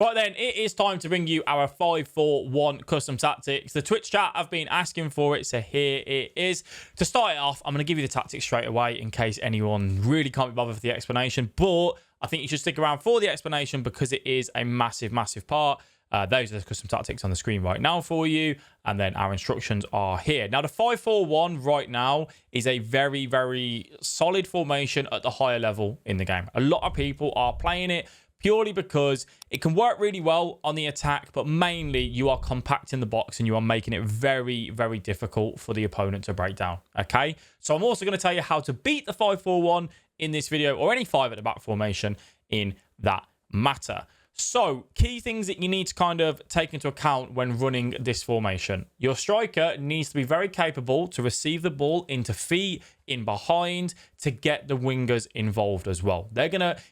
Right then, it is time to bring you our 5-4-1 custom tactics. The Twitch chat have been asking for it, so here it is. To start it off, I'm going to give you the tactics straight away in case anyone really can't be bothered for the explanation, but I think you should stick around for the explanation because it is a massive, massive part. Those are the custom tactics on the screen right now for you, and then our instructions are here. Now, the 5-4-1 right now is a very, very solid formation at the higher level in the game. A lot of people are playing it purely because it can work really well on the attack, but mainly you are compacting the box and you are making it very, very difficult for the opponent to break down, okay? So I'm also going to tell you how to beat the 5-4-1 in this video, or any 5 at the back formation in that matter. So, key things that you need to kind of take into account when running this formation. Your striker needs to be very capable to receive the ball into feet, in behind, to get the wingers involved as well.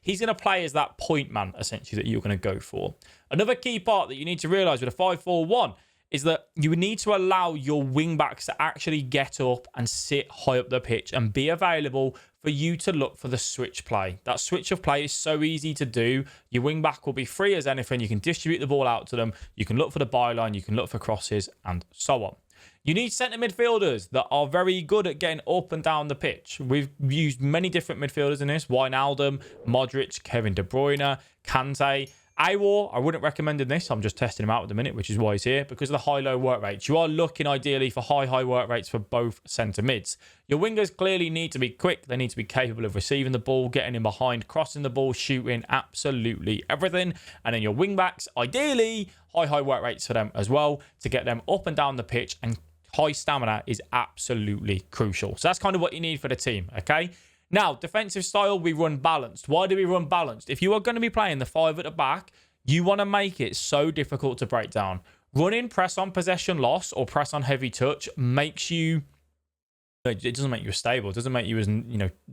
He's gonna play as that point man, essentially, that you're gonna go for. Another key part that you need to realize with a 5-4-1 is that you need to allow your wing backs to actually get up and sit high up the pitch and be available for you to look for the switch play. That switch of play is so easy to do. Your wing back will be free as anything. You can distribute the ball out to them. You can look for the byline. You can look for crosses and so on. You need centre midfielders that are very good at getting up and down the pitch. We've used many different midfielders in this. Wijnaldum, Modric, Kevin De Bruyne, Kante. Awar, I wouldn't recommend in this. I'm just testing him out at the minute, which is why he's here, because of the high-low work rates. You are looking ideally for high work rates for both centre mids. Your wingers clearly need to be quick. They need to be capable of receiving the ball, getting in behind, crossing the ball, shooting, absolutely everything. And then your wing backs, ideally, high work rates for them as well, to get them up and down the pitch, and high stamina is absolutely crucial. So that's kind of what you need for the team, okay? Now, defensive style, we run balanced. Why do we run balanced? If you are going to be playing the 5 at the back, you want to make it so difficult to break down. Running press on possession loss or press on heavy touch makes you... It doesn't make you stable. It doesn't make you as,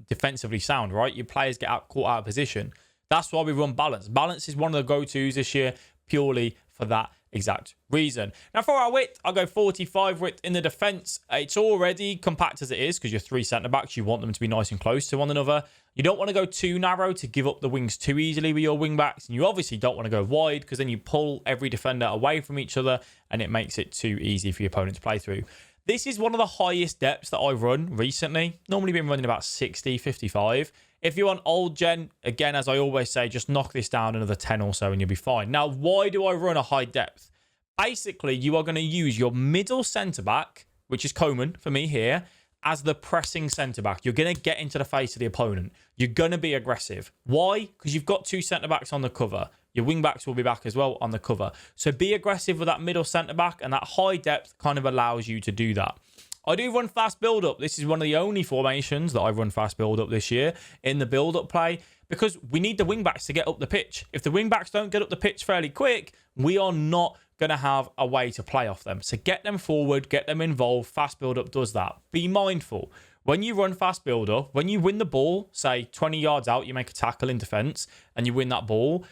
defensively sound, right? Your players get caught out of position. That's why we run balance. Balance is one of the go-tos this year purely for that exact reason. Now, for our width, I'll go 45 width in the defense. It's already compact as it is because you're 3 centre-backs. You want them to be nice and close to one another. You don't want to go too narrow to give up the wings too easily with your wing-backs. And you obviously don't want to go wide because then you pull every defender away from each other and it makes it too easy for your opponent to play through. This is one of the highest depths that I've run recently. Normally been running about 60, 55. If you're on old gen, again, as I always say, just knock this down another 10 or so and you'll be fine. Now, why do I run a high depth? Basically, you are going to use your middle centre-back, which is Coman for me here, as the pressing centre-back. You're going to get into the face of the opponent. You're going to be aggressive. Why? Because you've got 2 centre-backs on the cover. Your wing-backs will be back as well on the cover. So be aggressive with that middle centre-back, and that high depth kind of allows you to do that. I do run fast build-up. This is one of the only formations that I run fast build-up this year in the build-up play, because we need the wing-backs to get up the pitch. If the wing-backs don't get up the pitch fairly quick, we are not going to have a way to play off them. So get them forward, get them involved. Fast build-up does that. Be mindful. When you run fast build-up, when you win the ball, say 20 yards out, you make a tackle in defence and you win that ball,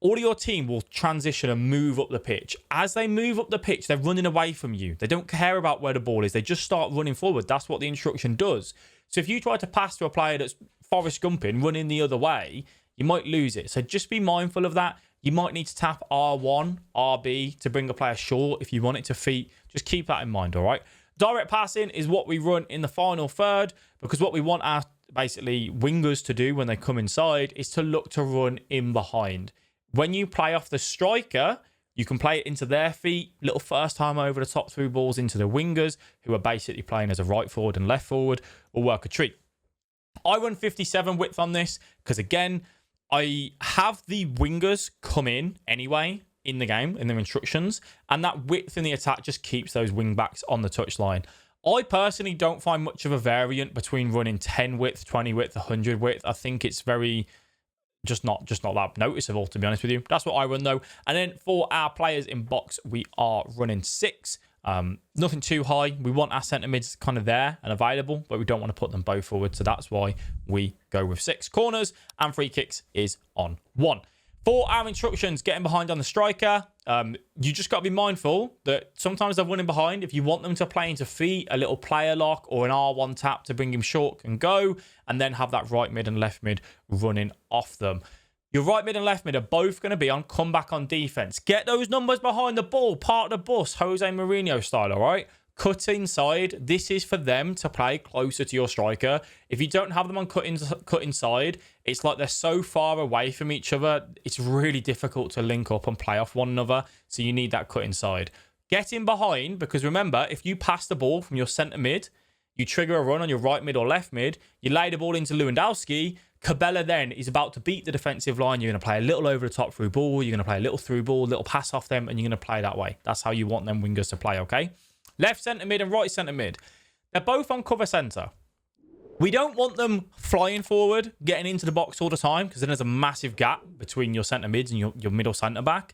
all of your team will transition and move up the pitch. As they move up the pitch, they're running away from you. They don't care about where the ball is. They just start running forward. That's what the instruction does. So if you try to pass to a player that's Forrest Gumping, running the other way, you might lose it. So just be mindful of that. You might need to tap R1, RB to bring a player short if you want it to feet. Just keep that in mind, all right? Direct passing is what we run in the final third, because what we want our basically wingers to do when they come inside is to look to run in behind. When you play off the striker, you can play it into their feet, little first time over the top through balls into the wingers, who are basically playing as a right forward and left forward, or work a treat. I run 57 width on this because, again, I have the wingers come in anyway in the game, in their instructions, and that width in the attack just keeps those wing backs on the touchline. I personally don't find much of a variant between running 10 width, 20 width, 100 width. I think it's very... Just not that noticeable, to be honest with you. That's what I run, though. And then for our players in box, we are running 6. Nothing too high. We want our centre mids kind of there and available, but we don't want to put them both forward. So that's why we go with 6. Corners and free kicks is on 1. For our instructions, getting behind on the striker, you just got to be mindful that sometimes they're running behind. If you want them to play into feet, a little player lock or an R1 tap to bring him short can go, and then have that right mid and left mid running off them. Your right mid and left mid are both going to be on comeback on defense. Get those numbers behind the ball, part of the bus, Jose Mourinho style, all right? Cut inside. This is for them to play closer to your striker. If you don't have them on cut inside, it's like they're so far away from each other. It's really difficult to link up and play off one another. So you need that cut inside. Get in behind, because remember, if you pass the ball from your centre mid, you trigger a run on your right mid or left mid, you lay the ball into Lewandowski, Cabella then is about to beat the defensive line. You're going to play a little over the top through ball. You're going to play a little through ball, a little pass off them, and you're going to play that way. That's how you want them wingers to play, okay? Left centre mid and right centre mid. They're both on cover centre. We don't want them flying forward, getting into the box all the time, because then there's a massive gap between your centre mids and your middle centre back.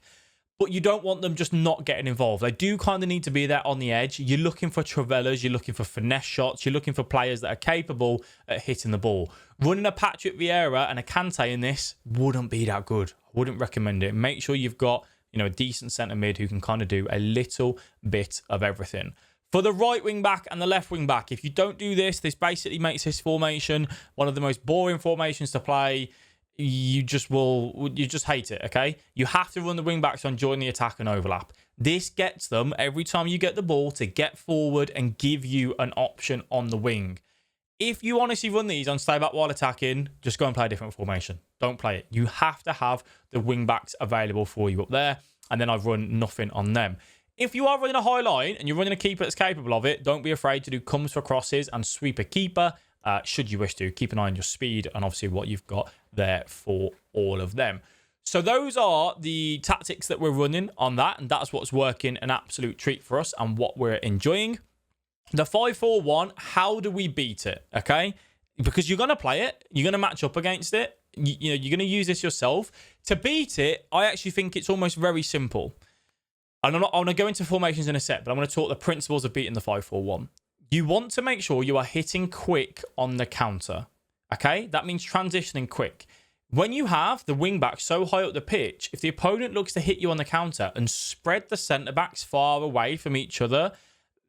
But you don't want them just not getting involved. They do kind of need to be there on the edge. You're looking for Travellas. You're looking for finesse shots. You're looking for players that are capable at hitting the ball. Running a Patrick Vieira and a Kante in this wouldn't be that good. I wouldn't recommend it. Make sure you've got, you know, a decent centre mid who can kind of do a little bit of everything. For the right wing back and the left wing back, if you don't do this, this basically makes this formation one of the most boring formations to play. You just hate it, okay? You have to run the wing backs on join the attack and overlap. This gets them, every time you get the ball, to get forward and give you an option on the wing. If you honestly run these on stay back while attacking, just go and play a different formation. Don't play it. You have to have the wing backs available for you up there, and then I've run nothing on them. If you are running a high line and you're running a keeper that's capable of it, don't be afraid to do comes for crosses and sweep a keeper. Should you wish to. Keep an eye on your speed and obviously what you've got there for all of them. So those are the tactics that we're running on that, and that's what's working an absolute treat for us and what we're enjoying. The 5-4-1, how do we beat it? Okay? Because you're going to play it. You're going to match up against it. You know, you're going to use this yourself. To beat it, I actually think it's almost very simple. And I'm going to go into formations in a sec, but I'm going to talk the principles of beating the 5-4-1. You want to make sure you are hitting quick on the counter. Okay? That means transitioning quick. When you have the wing back so high up the pitch, if the opponent looks to hit you on the counter and spread the centre backs far away from each other,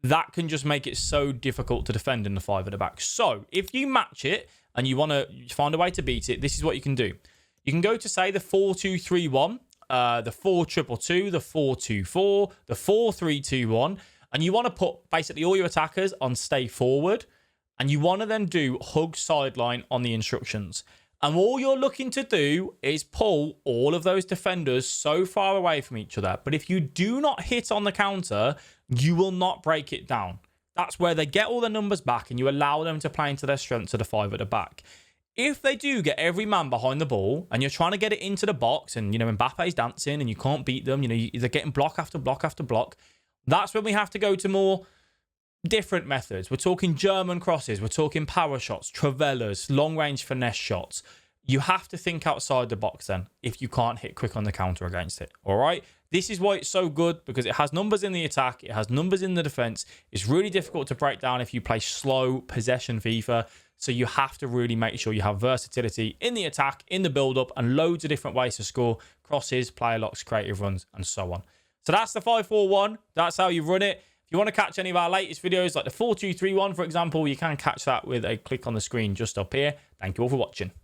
that can just make it so difficult to defend in the 5 at the back. So if you match it and you want to find a way to beat it, this is what you can do. You can go to, say, the 4-2-3-1, the 4-2-2-2, the 4-2-4, the 4-3-2-1, and you want to put basically all your attackers on stay forward, and you want to then do hug sideline on the instructions. And all you're looking to do is pull all of those defenders so far away from each other. But if you do not hit on the counter, you will not break it down. That's where they get all the numbers back and you allow them to play into their strengths of the 5 at the back. If they do get every man behind the ball and you're trying to get it into the box and, you know, Mbappe's dancing and you can't beat them, you know, they're getting block after block after block, that's when we have to go to more different methods. We're talking German crosses. We're talking power shots, Travellas, long-range finesse shots. You have to think outside the box then if you can't hit quick on the counter against it. All right? This is why it's so good, because it has numbers in the attack. It has numbers in the defense. It's really difficult to break down if you play slow possession FIFA. So you have to really make sure you have versatility in the attack, in the build-up, and loads of different ways to score. Crosses, player locks, creative runs, and so on. So that's the 5-4-1. That's how you run it. If you want to catch any of our latest videos, like the 4-2-3-1, for example, you can catch that with a click on the screen just up here. Thank you all for watching.